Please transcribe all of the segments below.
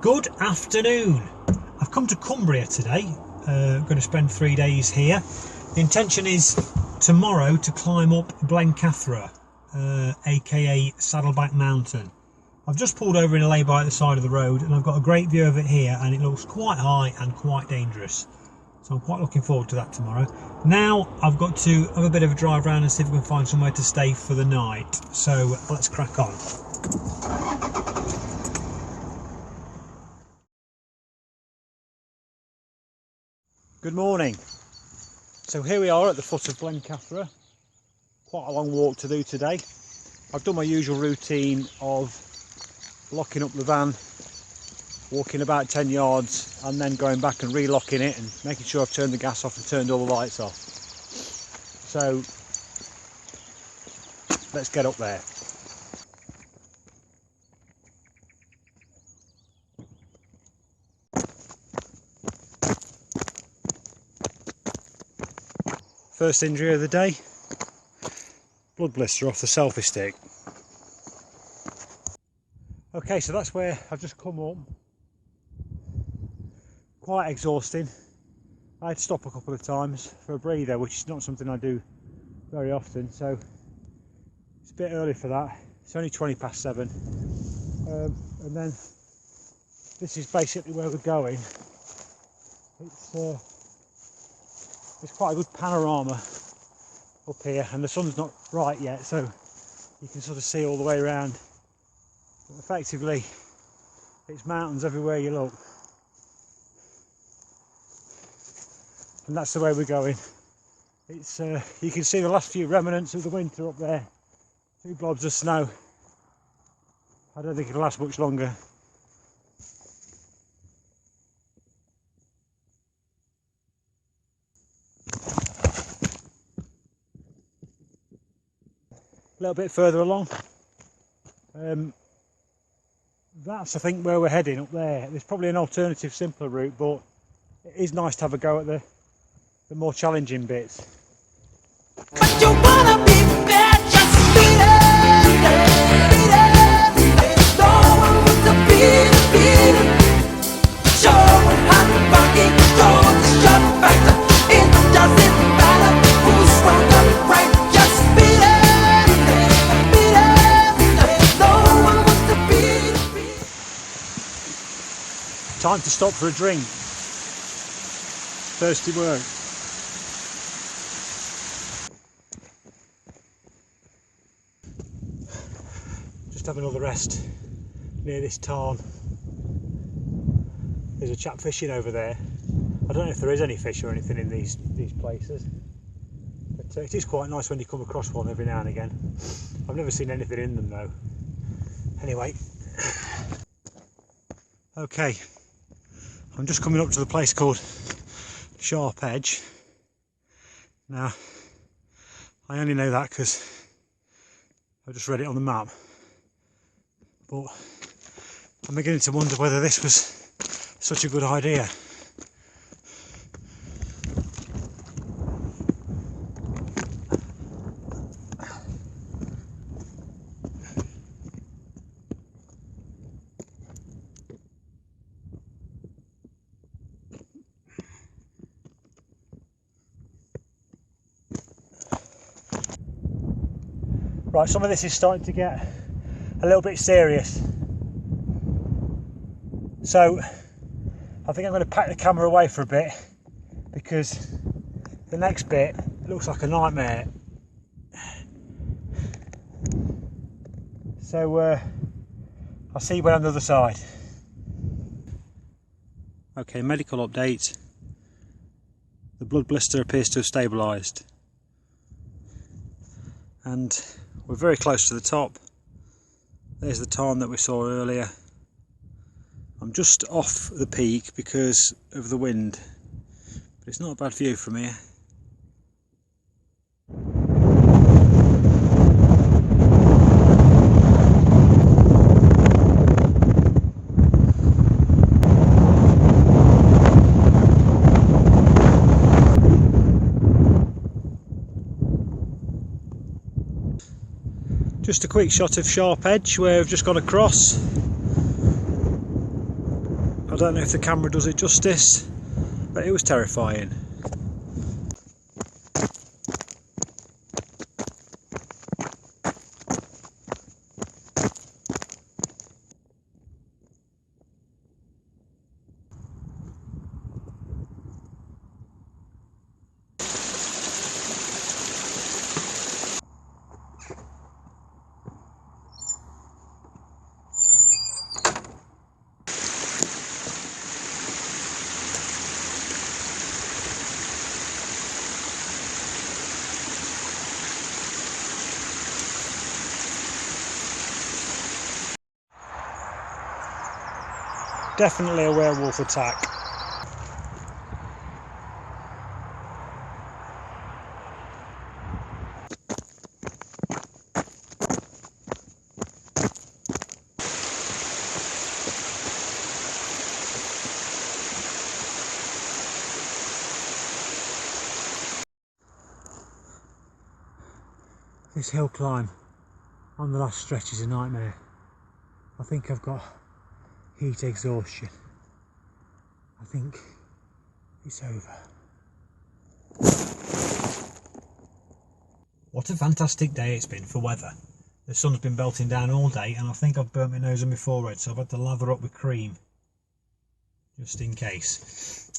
Good afternoon. I've come to Cumbria today. I'm going to spend 3 days here. The intention is tomorrow to climb up Blencathra, aka Saddleback Mountain. I've just pulled over in a lay-by at the side of the road and I've got a great view of it here, and it looks quite high and quite dangerous. So I'm quite looking forward to that tomorrow. Now I've got to have a bit of a drive around and see if we can find somewhere to stay for the night. So let's crack on. Good morning. So here we are at the foot of Blencathra. Quite a long walk to do today. I've done my usual routine of locking up the van, walking about 10 yards and then going back and relocking it and making sure I've turned the gas off and turned all the lights off. So let's get up there. First injury of the day, blood blister off the selfie stick. Okay, so that's where I've just come up. Quite exhausting. I had to stop a couple of times for a breather, which is not something I do very often, so it's a bit early for that. It's only 7:20. And then this is basically where we're going. It's quite a good panorama up here, and the sun's not right yet, so you can sort of see all the way around. But effectively, it's mountains everywhere you look, and that's the way we're going. It's you can see the last few remnants of the winter up there. 2 blobs of snow. I don't think it'll last much longer. A little bit further along, that's I think where we're heading up there. There's probably an alternative simpler route, but it is nice to have a go at the more challenging bits. But you wanna be there, just beat it. No one wants to beat it. Show hot funky, show the sharp factor. It doesn't matter who's wrong or right, just beat it. No one wants to beat it. Time to stop for a drink. Thirsty work. Just have another rest near this tarn. There's a chap fishing over there. I don't know if there is any fish or anything in these places, but it is quite nice when you come across one every now and again. I've never seen anything in them though. Anyway, okay, I'm just coming up to the place called Sharpe Edge. Now, I only know that because I just read it on the map, but I'm beginning to wonder whether this was such a good idea. Right, some of this is starting to get a little bit serious. So I think I'm going to pack the camera away for a bit, because the next bit looks like a nightmare. So I'll see you when I'm on the other side. Okay, medical update. The blood blister appears to have stabilised, and we're very close to the top. There's the tarn that we saw earlier. I'm just off the peak because of the wind, but it's not a bad view from here. Just a quick shot of Sharpe Edge where I've just gone across. I don't know if the camera does it justice, but it was terrifying. Definitely a werewolf attack. This hill climb on the last stretch is a nightmare. I think I've got heat exhaustion. I think it's over. What a fantastic day it's been for weather. The sun's been belting down all day and I think I've burnt my nose on my forehead, so I've had to lather up with cream just in case.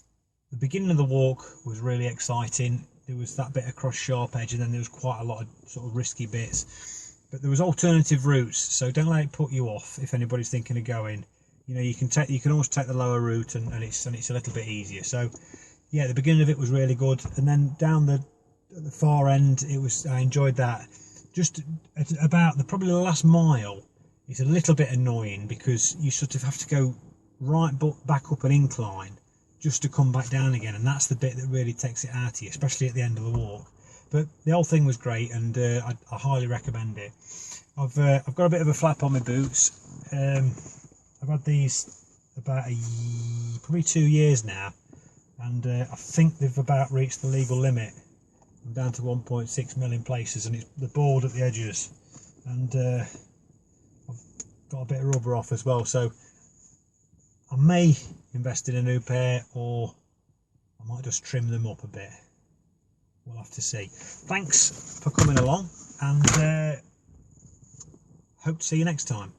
The beginning of the walk was really exciting. There was that bit across Sharp Edge and then there was quite a lot of sort of risky bits. But there was alternative routes, so don't let it put you off if anybody's thinking of going. You know, you can always take the lower route and it's a little bit easier. So yeah, the beginning of it was really good, and then down the far end I enjoyed that. Just at about probably the last mile, it's a little bit annoying because you sort of have to go right back up an incline just to come back down again, and that's the bit that really takes it out of you, especially at the end of the walk. But the whole thing was great, and I highly recommend it. I've got a bit of a flap on my boots. I've had these about probably 2 years now, and I think they've about reached the legal limit. I'm down to 1.6 mil in places, and it's the board at the edges, and I've got a bit of rubber off as well, so I may invest in a new pair, or I might just trim them up a bit. We'll have to see. Thanks for coming along, and hope to see you next time.